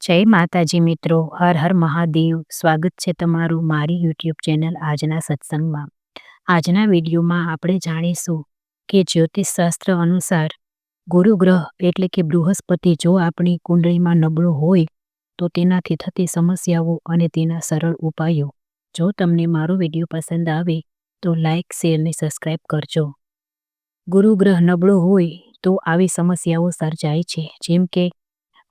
જય માતાજી મિત્રો, હર હર મહાદેવ. સ્વાગત છે તમારું મારી યુટ્યુબ ચેનલ આજના સત્સંગમાં. આજના વિડીયોમાં આપણે જાણીશું કે જ્યોતિષશાસ્ત્ર અનુસાર ગુરુ ગ્રહ એટલે કે બૃહસ્પતિ જો આપણી કુંડળીમાં નબળો હોય તો તેનાથી થતી સમસ્યાઓ અને તેના સરળ ઉપાયો. જો તમને મારો વિડીયો પસંદ આવે તો લાઇક, શેર અને સબસ્ક્રાઈબ કરજો. ગુરુ ગ્રહ નબળો હોય તો આવી સમસ્યાઓ સર્જાય છે, જેમ કે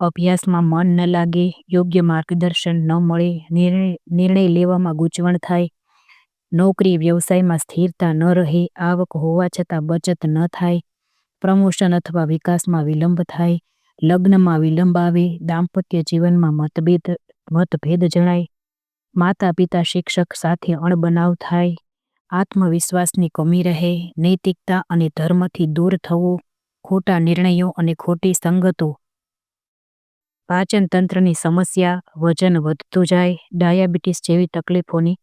અભ્યાસમાં મન ન લાગે, યોગ્ય માર્ગદર્શન ન મળે, નિર્ણય લેવામાં ગૂંચવણ થાય, નોકરી વ્યવસાયમાં સ્થિરતા ન રહે, આવક હોવા છતાં બચત ન થાય, પ્રમોશન અથવા વિકાસમાં વિલંબ થાય, લગ્નમાં વિલંબ આવે, દાંપત્ય જીવનમાં મતભેદ જણાય, માતા પિતા શિક્ષક સાથે અણબનાવ થાય, આત્મવિશ્વાસની કમી રહે, નૈતિકતા અને ધર્મથી દૂર થવું, ખોટા નિર્ણયો અને ખોટી સંગતો, પાચન તંત્રની સમસ્યા, વજન વધતું જાય, ડાયાબિટીસ જેવી તકલીફોની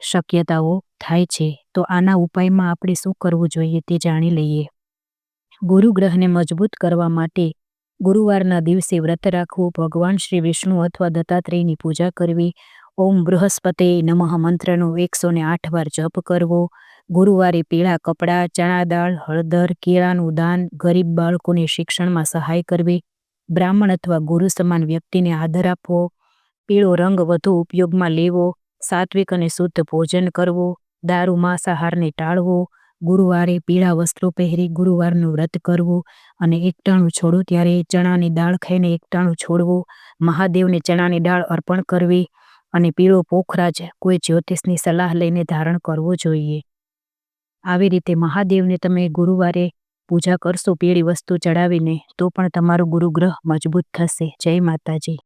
શક્યતાઓ થાય છે. તો આના ઉપાયમાં આપણે શું કરવું જોઈએ તે જાણી લઈએ. ગુરુ ગ્રહને મજબૂત કરવા માટે ગુરુવારના દિવસે વ્રત રાખવું, ભગવાન શ્રી વિષ્ણુ અથવા દત્તાત્રેયની પૂજા કરવી, ઓમ બૃહસ્પતે નમઃ મંત્રનો 108 વાર જપ કરવો, ગુરુવારે પીળા કપડાં, ચણા દાળ, હળદર, કેળાનું દાન, ગરીબ બાળકોને શિક્ષણમાં સહાય કરવી, બ્રાહ્મણ અથવા ગુરુ સમાન વ્યક્તિને આદર આપવો, પીળો રંગ વધુ ઉપયોગમાં લેવો, સાત્વિક અને શુદ્ધ ભોજન કરવું, દારૂ માંસાહારને ટાળવો, ગુરુવારે પીળા વસ્ત્રો પહેરી ગુરુવારનું વ્રત કરવું અને એકટાણું છોડો ત્યારે ચણાની દાળ ખાઈને એકટાણું છોડવું, મહાદેવને ચણાની દાળ અર્પણ કરવી અને પીળો પોખરાજ કોઈ જ્યોતિષની સલાહ લઈને ધારણ કરવો જોઈએ. આવી રીતે મહાદેવને તમે ગુરુવારે પૂજા કરશો પીળી વસ્તુ ચડાવીને તો પણ તમારું ગુરુગ્રહ મજબૂત થશે. જય માતાજી.